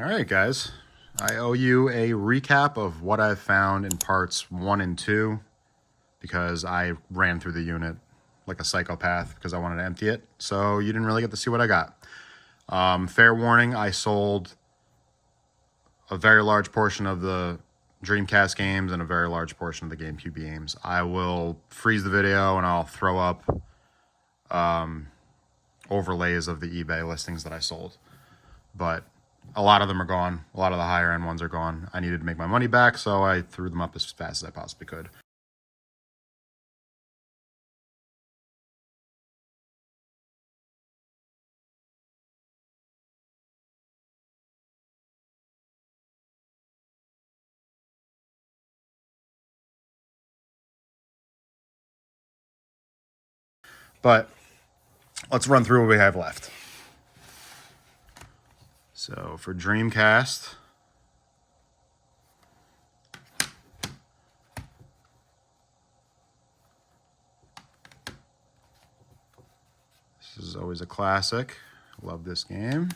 All right, guys. I owe you a recap of what I've found in parts 1 and 2 because I ran through the unit like a psychopath because I wanted to empty it. So you didn't really get to see what I got. Fair warning, I sold a very large portion of the Dreamcast games and a very large portion of the GameCube games. I will freeze the video and I'll throw up overlays of the eBay listings that I sold. But a lot of them are gone. A lot of the higher end ones are gone. I needed to make my money back, so I threw them up as fast as I possibly could. But let's run through what we have left. So for Dreamcast, this is always a classic. Love this game.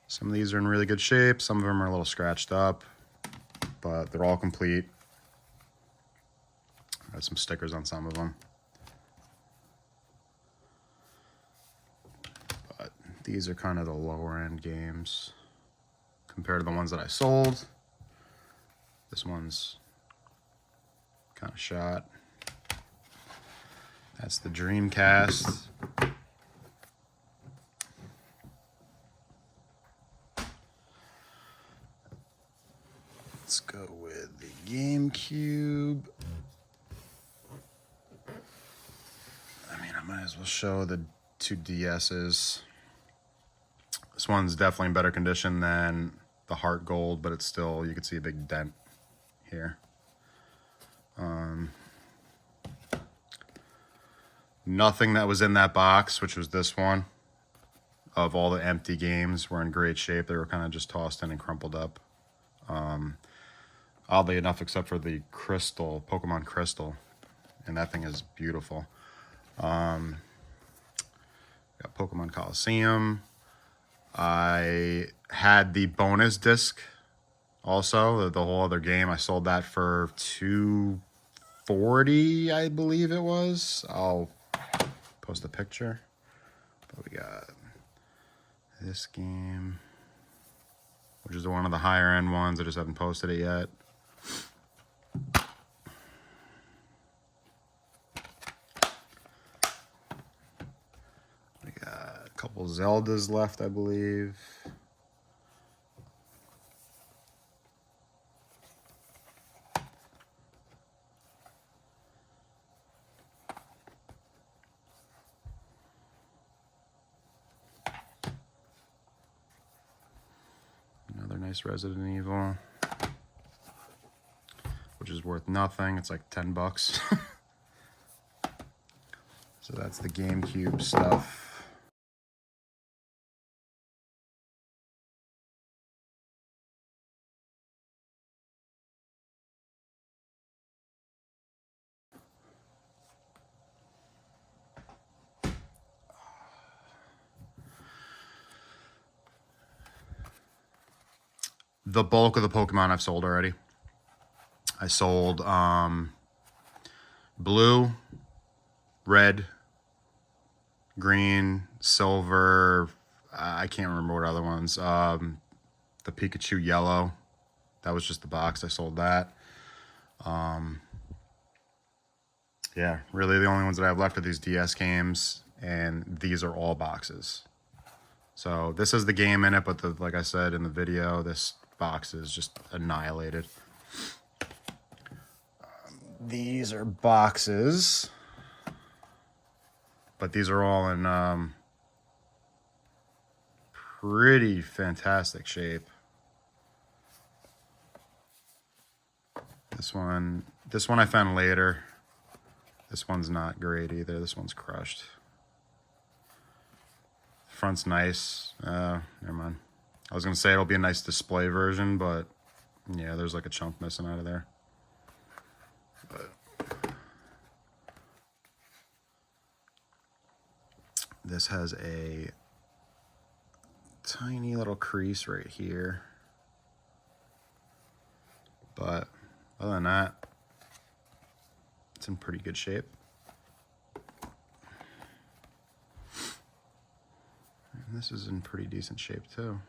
Some of these are in really good shape. Some of them are a little scratched up, but they're all complete. Got some stickers on some of them. But these are kind of the lower end games compared to the ones that I sold. This one's kind of shot. That's the Dreamcast. Let's go with the GameCube. I might as well show the two DS's. This one's definitely in better condition than the Heart Gold, but it's still, you can see a big dent here. Nothing that was in that box, which was this one, of all the empty games, were in great shape. They were kind of just tossed in and crumpled up. Oddly enough, except for the Crystal, Pokemon Crystal, and that thing is beautiful. Got Pokemon Coliseum. I had the bonus disc also, the whole other game. I sold that for $240, I believe it was. I'll post a picture. But we got this game, which is one of the higher end ones. I just haven't posted it yet. We got a couple Zeldas left, I believe. Another nice Resident Evil, which is worth nothing. It's like $10. So that's the GameCube stuff. The bulk of the Pokemon I've sold already. I sold blue, red, green, silver. I can't remember what other ones. The Pikachu yellow. That was just the box. I sold that. Yeah, really the only ones that I have left are these DS games, and these are all boxes. So this is the game in it, but like I said in the video, this box is just annihilated. These are boxes, but these are all in pretty fantastic shape. This one I found later. This one's not great either. This one's crushed. Front's nice. Never mind. I was gonna say it'll be a nice display version, but yeah, there's like a chunk missing out of there. But this has a tiny little crease right here. But other than that, it's in pretty good shape. And this is in pretty decent shape too.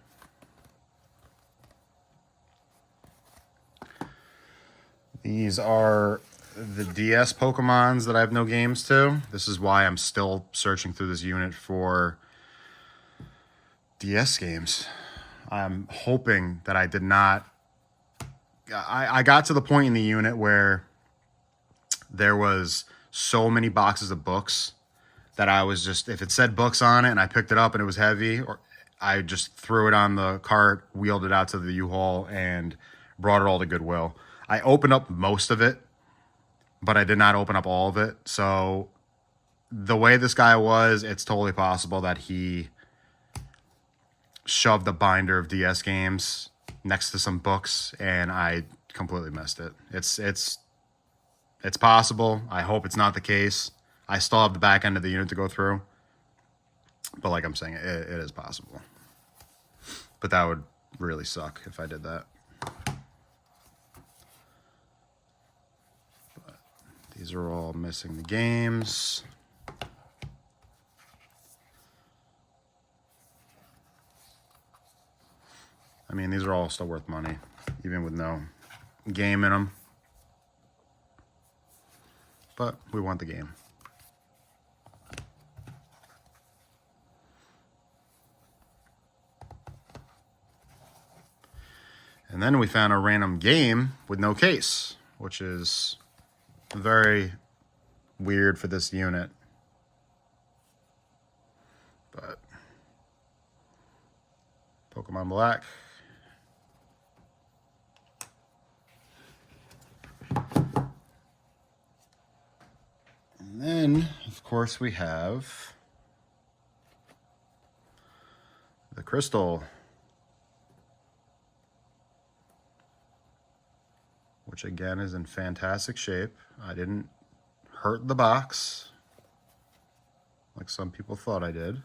These are the DS Pokemons that I have no games to. This is why I'm still searching through this unit for DS games. I'm hoping that I did not. I got to the point in the unit where there was so many boxes of books that I was just, if it said books on it and I picked it up and it was heavy, or I just threw it on the cart, wheeled it out to the U-Haul, and brought it all to Goodwill. I opened up most of it, but I did not open up all of it. So the way this guy was, it's totally possible that he shoved a binder of DS games next to some books, and I completely missed it. It's possible. I hope it's not the case. I still have the back end of the unit to go through, but like I'm saying, it is possible. But that would really suck if I did that. But these are all missing the games. I mean, these are all still worth money, even with no game in them. But we want the game. And then we found a random game with no case, which is very weird for this unit. But Pokemon Black. And then, of course, we have the Crystal, which again is in fantastic shape. I didn't hurt the box like some people thought I did.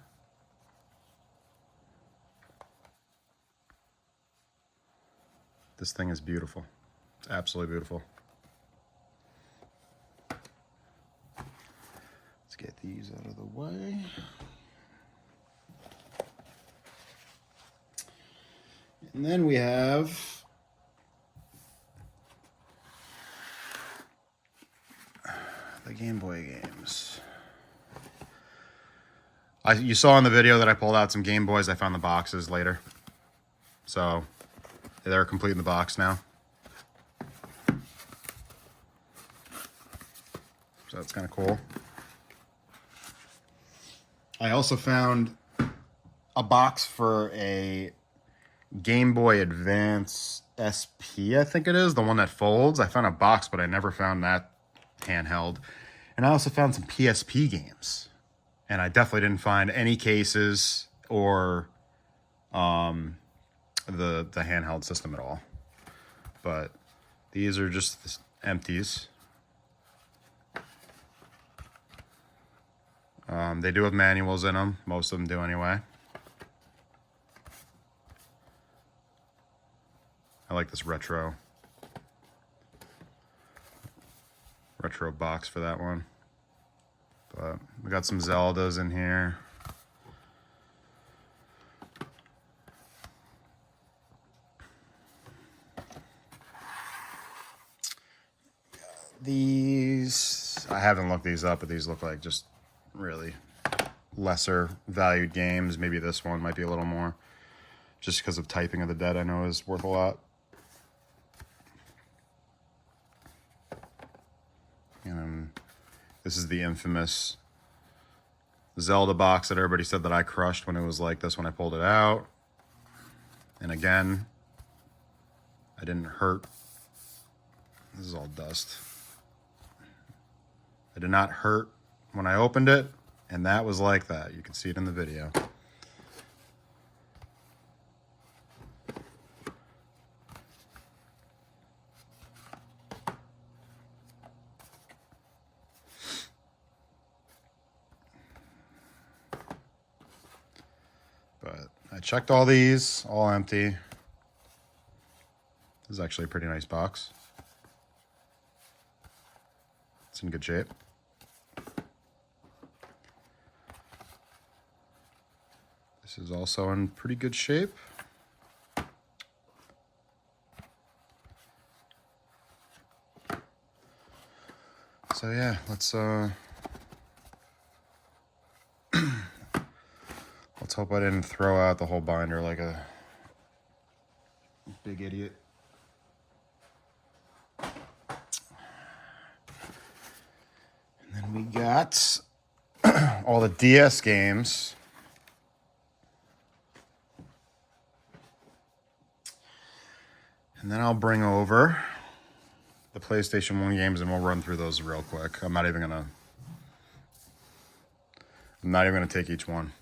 This thing is beautiful. It's absolutely beautiful. Let's get these out of the way. And then we have the Game Boy games. You saw in the video that I pulled out some Game Boys. I found the boxes later. So they're complete in the box now. So that's kind of cool. I also found a box for a Game Boy Advance SP, I think it is, the one that folds. I found a box, but I never found that handheld. And I also found some PSP games. And I definitely didn't find any cases or the handheld system at all. But these are just empties. They do have manuals in them. Most of them do anyway. I like this retro box for that one. But we got some Zeldas in here. These, I haven't looked these up, but these look like just really lesser valued games. Maybe this one might be a little more, just because of Typing of the Dead, I know is worth a lot. And this is the infamous Zelda box that everybody said that I crushed when it was like this when I pulled it out. And again, I didn't hurt. This is all dust. I did not hurt when I opened it, and that was like that. You can see it in the video. But I checked all these, all empty. This is actually a pretty nice box. It's in good shape. This is also in pretty good shape. So yeah, let's let's hope I didn't throw out the whole binder like a big idiot. And then we got all the DS games. And then I'll bring over the PlayStation 1 games and we'll run through those real quick. I'm not even gonna take each one.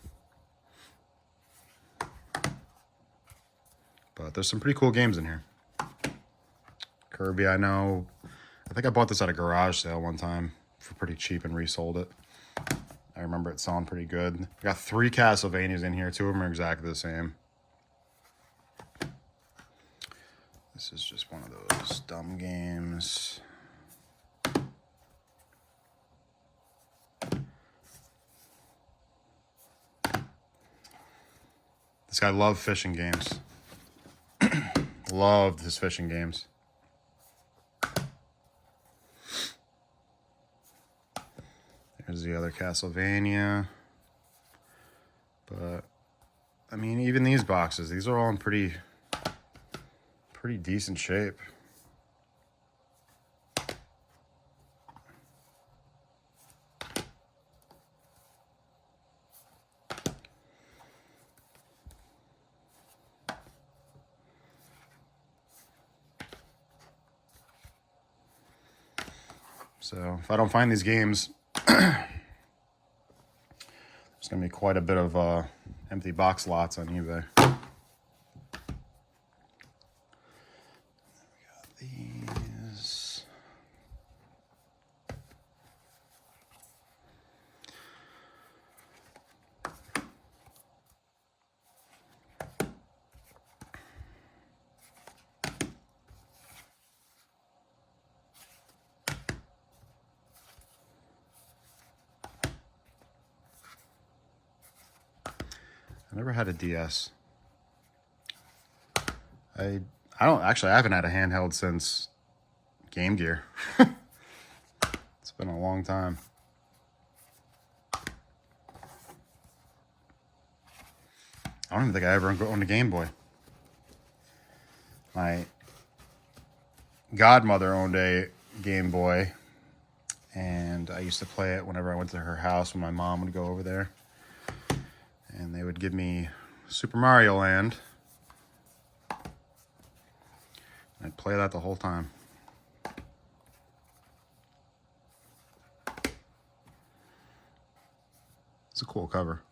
But there's some pretty cool games in here. Kirby, I know. I think I bought this at a garage sale one time for pretty cheap and resold it. I remember it selling pretty good. We got 3 Castlevanias in here. 2 of them are exactly the same. This is just one of those dumb games. This guy loved fishing games. Loved his fishing games. There's the other Castlevania. But, I mean, even these boxes, these are all in pretty decent shape. So if I don't find these games, there's going to be quite a bit of empty box lots on eBay. These. I never had a DS. I haven't had a handheld since Game Gear. It's been a long time. I don't even think I ever owned a Game Boy. My godmother owned a Game Boy, and I used to play it whenever I went to her house when my mom would go over there. And they would give me Super Mario Land. I'd play that the whole time. It's a cool cover.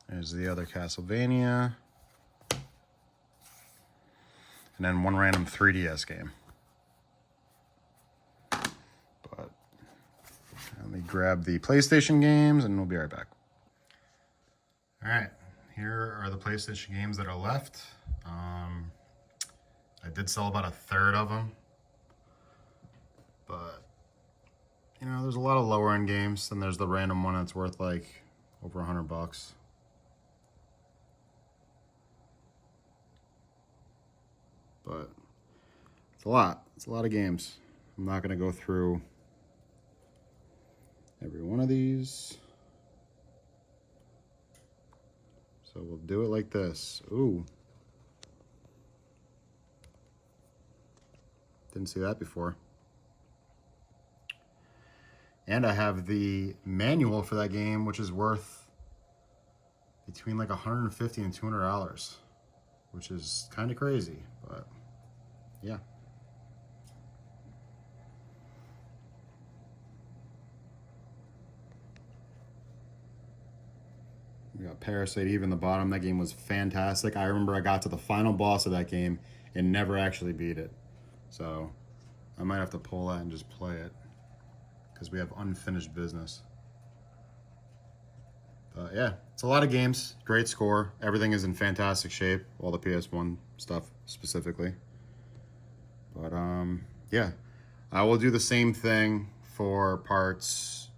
There's the other Castlevania. And then one random 3DS game. But let me grab the PlayStation games and we'll be right back. All right, here are the PlayStation games that are left. I did sell about 1/3 of them. But, you know, there's a lot of lower end games, and there's the random one that's worth like over $100. But it's a lot. It's a lot of games. I'm not going to go through every one of these. So we'll do it like this. Ooh. Didn't see that before. And I have the manual for that game, which is worth between like $150 and $200, which is kind of crazy, but yeah. We got Parasite Eve in the bottom. That game was fantastic. I remember I got to the final boss of that game and never actually beat it. So I might have to pull that and just play it because we have unfinished business. But yeah, it's a lot of games. Great score. Everything is in fantastic shape. All the PS1 stuff specifically. But yeah, I will do the same thing for parts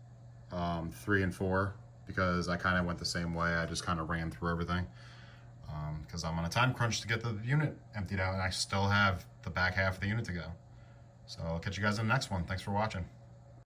3 and 4 because I kind of went the same way. I just kind of ran through everything because I'm on a time crunch to get the unit emptied out, and I still have the back half of the unit to go. So I'll catch you guys in the next one. Thanks for watching.